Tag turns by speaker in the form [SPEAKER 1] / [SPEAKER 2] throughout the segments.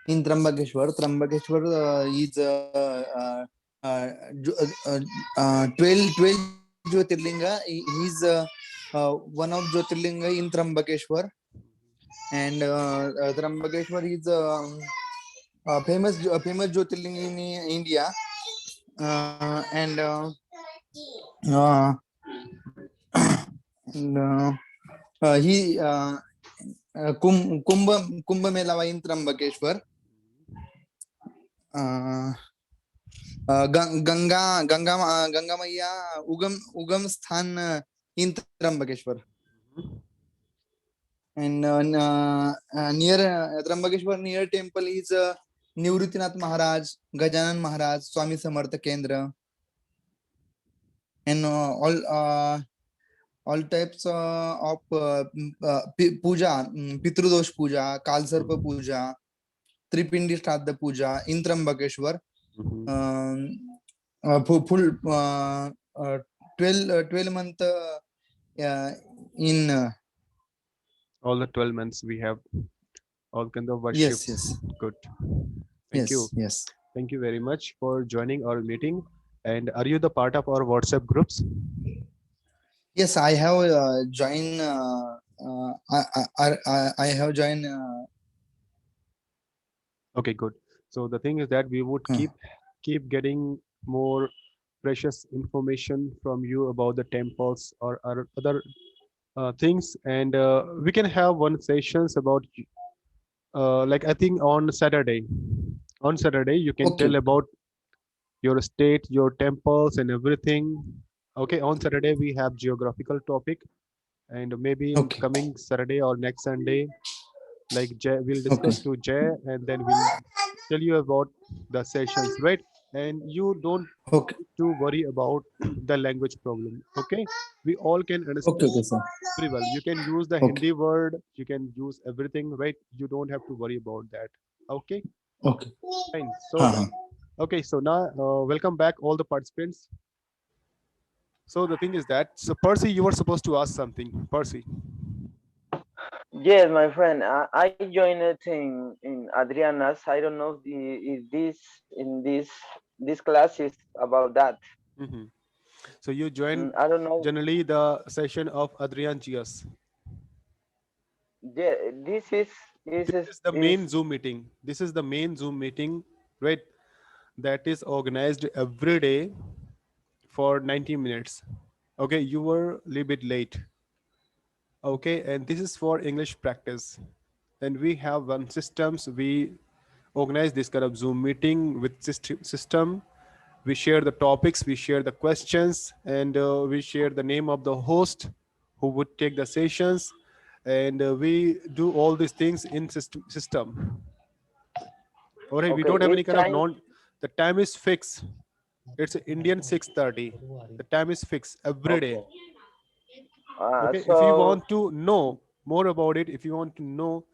[SPEAKER 1] in Trambakeshwar. Trambakeshwar is 12 Jyotirlinga. He's one of Jyotirlinga in Trambakeshwar, and Trambakeshwar is famous Jyotirlinga in India, and uh, and, he Kumbh Mela in Trambakeshwar. Uh, Ganga मैया उगम स्थान in Trambakeshwar, and near Trambakeshwar near temple is Nivritinath Maharaj, Gajanan Maharaj, Swami Samartha Kendra, and all types of puja, Pitrudosh puja, Kalsarpa puja, Tripindi Shraddha puja in Trambakeshwar. Full 12 month in
[SPEAKER 2] all the 12 months we have all kinds of
[SPEAKER 1] yes,
[SPEAKER 2] worships. Good. Thank you.
[SPEAKER 1] yes.
[SPEAKER 2] Thank you very much for joining our meeting. And are you the part of our WhatsApp groups?
[SPEAKER 1] Yes, I have joined. I have joined.
[SPEAKER 2] Okay, good. So the thing is that we would keep getting more precious information from you about the temples or other things, and we can have one sessions about like I think on Saturday. On Saturday, you can
[SPEAKER 1] Okay,
[SPEAKER 2] tell about your state, your temples, and everything. Okay, on Saturday we have geographical topic, and maybe in
[SPEAKER 1] okay,
[SPEAKER 2] coming Saturday or next Sunday, like Jay, we'll
[SPEAKER 1] okay,
[SPEAKER 2] discuss to Jay, and then we'll tell you about the sessions, right? And you don't
[SPEAKER 1] okay,
[SPEAKER 2] need to worry about the language problem. Okay, we all can
[SPEAKER 1] okay,
[SPEAKER 2] understand
[SPEAKER 1] okay, sir.
[SPEAKER 2] very well. You can use the
[SPEAKER 1] Okay,
[SPEAKER 2] Hindi word, you can use everything, right? You don't have to worry about that. Okay,
[SPEAKER 1] okay.
[SPEAKER 2] fine. So
[SPEAKER 1] हाँ, हाँ.
[SPEAKER 2] okay, so now welcome back all the participants. So the thing is that, so Percy, you were supposed to ask something. Percy.
[SPEAKER 3] Yes, my friend. I joined it in Adriana's. I don't know if this in this class is about that.
[SPEAKER 2] Hmm. So you join
[SPEAKER 3] I don't know.
[SPEAKER 2] generally the session of Adrian Gias.
[SPEAKER 3] Yeah, this
[SPEAKER 2] This
[SPEAKER 3] is
[SPEAKER 2] is the
[SPEAKER 3] is
[SPEAKER 2] main Zoom meeting. This is the main Zoom meeting, right? That is organized every day for 90 minutes. Okay, you were a little bit late. Okay, and this is for English practice. And we have one systems. We organize this kind of Zoom meeting with system. We share the topics, we share the questions, and we share the name of the host who would take the sessions, and we do all these things in system. All right, we
[SPEAKER 3] okay.
[SPEAKER 2] don't have any
[SPEAKER 3] Each
[SPEAKER 2] kind of
[SPEAKER 3] time.
[SPEAKER 2] non. The time is fixed. It's Indian 6:30. The time is fixed every day.
[SPEAKER 3] Okay.
[SPEAKER 2] Okay, if you
[SPEAKER 3] So
[SPEAKER 2] want to know more about it, if you want to know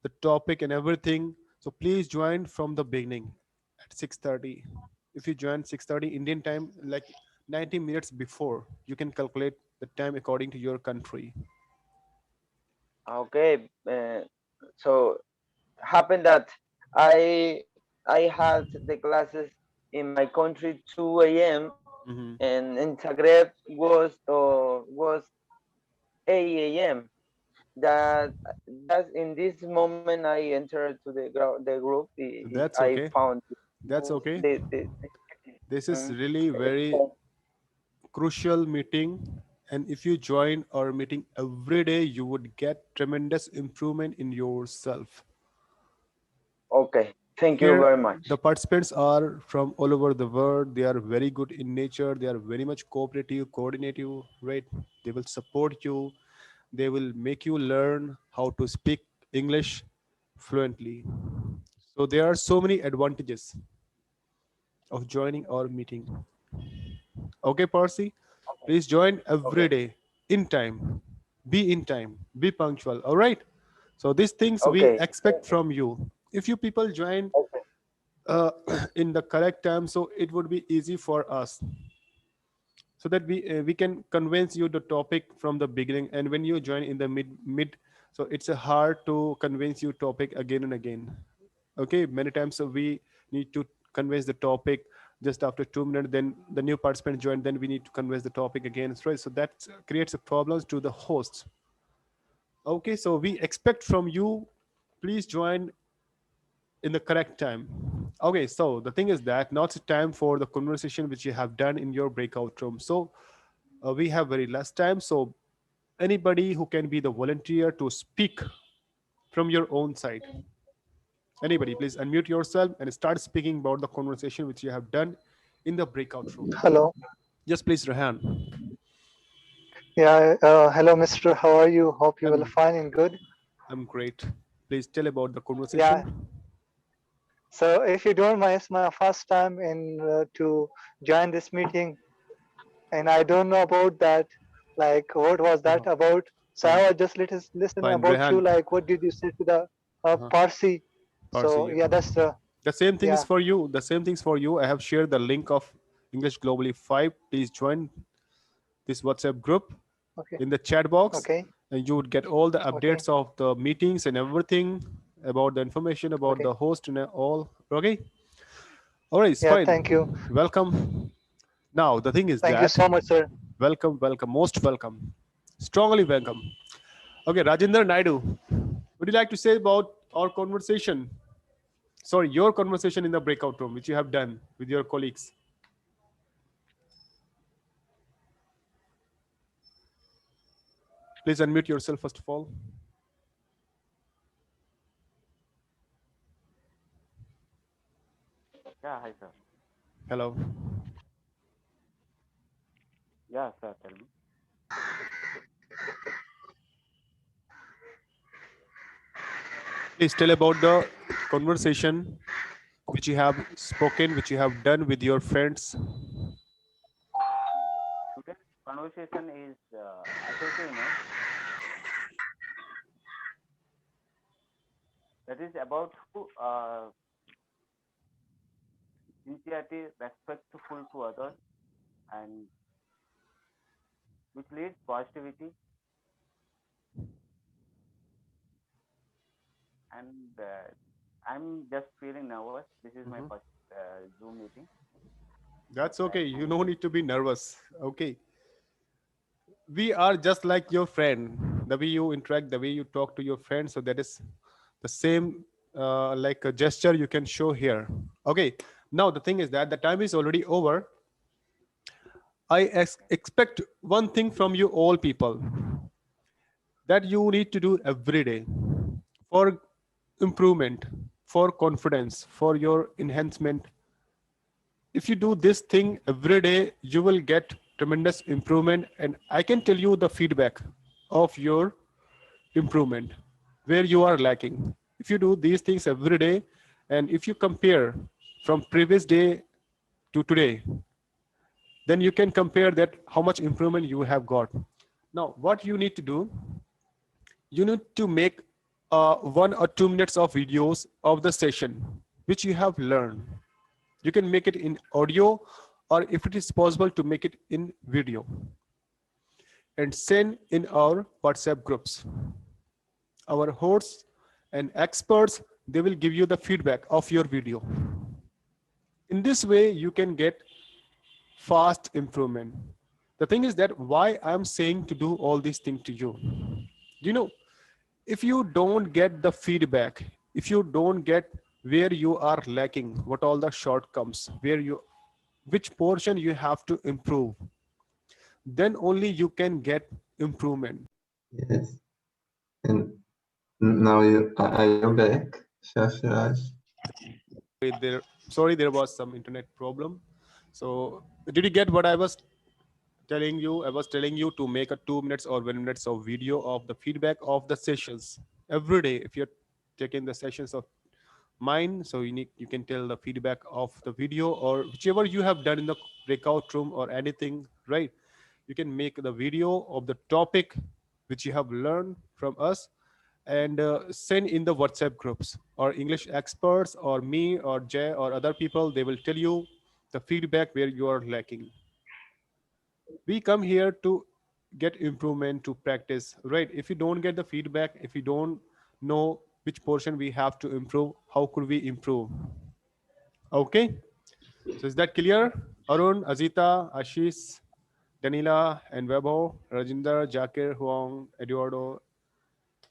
[SPEAKER 2] the topic and everything, so please join from the beginning at 6:30. If you join 6:30 Indian time, like 90 minutes before, you can calculate the time according to your country.
[SPEAKER 3] okay. So happened that I had the classes in my country 2 a.m.
[SPEAKER 2] Hmm.
[SPEAKER 3] and in Zagreb was 8 a.m. That that's in this moment I entered to the group.
[SPEAKER 2] That's
[SPEAKER 3] I
[SPEAKER 2] okay.
[SPEAKER 3] found
[SPEAKER 2] That's okay.
[SPEAKER 3] the
[SPEAKER 2] This is
[SPEAKER 3] mm,
[SPEAKER 2] really very crucial meeting, and if you join our meeting every day, you would get tremendous improvement in yourself.
[SPEAKER 3] okay. Thank you
[SPEAKER 2] Here
[SPEAKER 3] very much.
[SPEAKER 2] the participants are from all over the world. They are very good in nature, they are very much cooperative, coordinative, right? They will support you, they will make you learn how to speak English fluently. So there are so many advantages of joining our meeting. Okay, Parsi, please join every
[SPEAKER 3] Okay.
[SPEAKER 2] day in time. Be in time, be punctual. All right, so these things we
[SPEAKER 3] Okay.
[SPEAKER 2] expect from you. If you people join
[SPEAKER 3] Okay.
[SPEAKER 2] uh, in the correct time, so it would be easy for us, so that we can convince you the topic from the beginning, and when you join in the mid, so it's hard to convince you topic again and again. Okay, many times we need to convey the topic just after 2 minutes, then the new participant joined, then we need to convey the topic again, right? So that creates a problems to the hosts. Okay, so we expect from you, please join in the correct time. Okay, so the thing is that now it's time for the conversation which you have done in your breakout room. So we have very less time, so anybody who can be the volunteer to speak from your own side. Anybody, please unmute yourself and start speaking about the conversation which you have done in the breakout room.
[SPEAKER 4] Hello.
[SPEAKER 2] Yes, please, Rehan.
[SPEAKER 4] Yeah. Hello, Mr. How are you? Hope you will
[SPEAKER 2] I'm
[SPEAKER 4] fine and good.
[SPEAKER 2] I'm great. Please tell about the
[SPEAKER 4] Yeah.
[SPEAKER 2] conversation.
[SPEAKER 4] So if you don't mind, it's my first time in to join this meeting, and I don't know about that. Like, what was that
[SPEAKER 2] Uh-huh.
[SPEAKER 4] about? So I
[SPEAKER 2] Fine,
[SPEAKER 4] was just listening
[SPEAKER 2] fine,
[SPEAKER 4] about you.
[SPEAKER 2] Rehan.
[SPEAKER 4] Like, what did you say to the
[SPEAKER 2] Uh-huh.
[SPEAKER 4] Parsi?
[SPEAKER 2] Parsi,
[SPEAKER 4] So
[SPEAKER 2] yeah.
[SPEAKER 4] yeah, that's
[SPEAKER 2] The same thing is
[SPEAKER 4] yeah.
[SPEAKER 2] for you. The same things for you. I have shared the link of English Globally 5. Please join this WhatsApp group
[SPEAKER 4] Okay.
[SPEAKER 2] in the chat box,
[SPEAKER 4] Okay.
[SPEAKER 2] and you would get all the
[SPEAKER 4] Okay.
[SPEAKER 2] updates of the meetings and everything about the information about
[SPEAKER 4] Okay.
[SPEAKER 2] the host and all. Okay. All right, it's
[SPEAKER 4] Yeah.
[SPEAKER 2] fine.
[SPEAKER 4] Thank you.
[SPEAKER 2] Welcome. Now, the thing is
[SPEAKER 4] Thank you
[SPEAKER 2] that
[SPEAKER 4] so much, sir.
[SPEAKER 2] welcome, welcome, most welcome, strongly welcome. Okay, Rajendra Naidu, would you like to say about our conversation? Sorry, your conversation in the breakout room, which you have done with your colleagues. Please unmute yourself first of all.
[SPEAKER 5] Yeah, hi sir.
[SPEAKER 2] Hello.
[SPEAKER 5] Yeah, sir, tell me.
[SPEAKER 2] Please tell about the conversation which you have spoken, which you have done with your friends.
[SPEAKER 5] Today's conversation is assertiveness. That is about who sincerity, respectful to others, and which leads positivity. And I'm just feeling nervous. This is my first Zoom meeting.
[SPEAKER 2] That's okay. You don't need to be nervous. Okay. We are just like your friend. The way you interact, the way you talk to your friends. So that is the same like a gesture you can show here. Okay. Now the thing is that the time is already over. I expect one thing from you all people, that you need to do every day for improvement, for confidence, for your enhancement. If you do this thing every day, you will get tremendous improvement. And I can tell you the feedback of your improvement, where you are lacking. If you do these things every day, and if you compare from previous day to today, then you can compare that how much improvement you have got. Now, what you need to do, you need to make 1 or 2 minutes of videos of the session which you have learned. You can make it in audio, or if it is possible to make it in video, and send in our WhatsApp groups. Our hosts and experts, they will give you the feedback of your video. In this way, you can get fast improvement. The thing is that why I'm saying to do all these things to you. You know, if you don't get the feedback, if you don't get where you are lacking, what all the shortcomings, where you, which portion you have to improve, then only you can get improvement.
[SPEAKER 6] Yes. And now are you back, Shashraj?
[SPEAKER 2] Sorry, there was some internet problem. So did you get what I was telling you? I was telling you to make a 2 minutes or 1 minutes of video of the feedback of the sessions every day. If you're taking the sessions of mine, so you can tell the feedback of the video or whichever you have done in the breakout room or anything, right? You can make the video of the topic which you have learned from us, and send in the WhatsApp groups, or English experts or me or Jay or other people. They will tell you the feedback where you are lacking. We come here to get improvement, to practice, right? If you don't get the feedback, if you don't know which portion we have to improve, how could we improve. Okay, so is that clear? Arun, Azita, Ashish, Danila, and Webo, Rajinder, Jakir, Huang, Eduardo,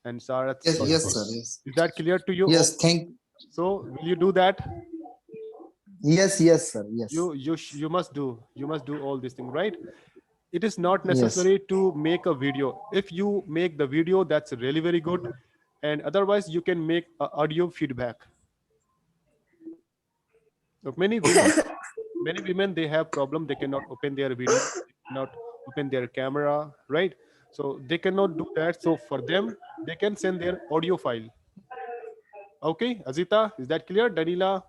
[SPEAKER 2] and Sarath.
[SPEAKER 1] Yes, yes, sir. Yes.
[SPEAKER 2] Is that clear to you?
[SPEAKER 1] Yes, thank.
[SPEAKER 2] So will you do that?
[SPEAKER 1] Yes, yes, sir. Yes.
[SPEAKER 2] You must do all these things, right? It is not necessary to make a video. If you make the video, that's really very good, and otherwise you can make a audio feedback. Look, many women they have problem. They cannot open their video, they cannot open their camera, right? So they cannot do that. So for them, they can send their audio file. Okay, Azita, is that clear? Danila,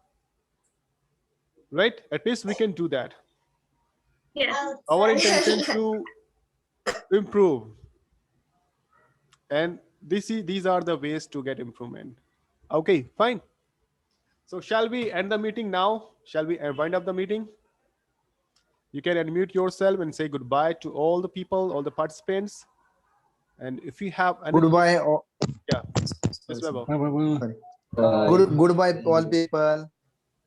[SPEAKER 2] right? At least we can do that.
[SPEAKER 7] Yes.
[SPEAKER 2] Our intention to improve, and these are the ways to get improvement. Okay, fine. So shall we end the meeting now? Shall we wind up the meeting? You can unmute yourself and say goodbye to all the people, all the participants. And if you have any,
[SPEAKER 1] Goodbye.
[SPEAKER 2] yeah, yes, Vaibhav.
[SPEAKER 1] Goodbye, all people.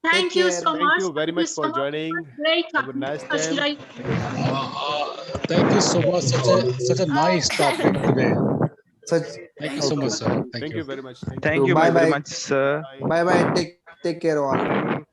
[SPEAKER 7] Thank
[SPEAKER 1] Take
[SPEAKER 7] you
[SPEAKER 1] care.
[SPEAKER 7] so
[SPEAKER 2] Thank
[SPEAKER 7] much.
[SPEAKER 2] you very much for joining.
[SPEAKER 7] Great.
[SPEAKER 2] Have a nice
[SPEAKER 7] Such
[SPEAKER 2] time.
[SPEAKER 7] like
[SPEAKER 8] Thank you so much. Such a nice topic today. Thank you so much, sir.
[SPEAKER 2] Thank you very much.
[SPEAKER 9] Thank you
[SPEAKER 1] Bye
[SPEAKER 9] very
[SPEAKER 1] bye.
[SPEAKER 9] much, sir.
[SPEAKER 2] Bye.
[SPEAKER 1] Bye bye. Take care all.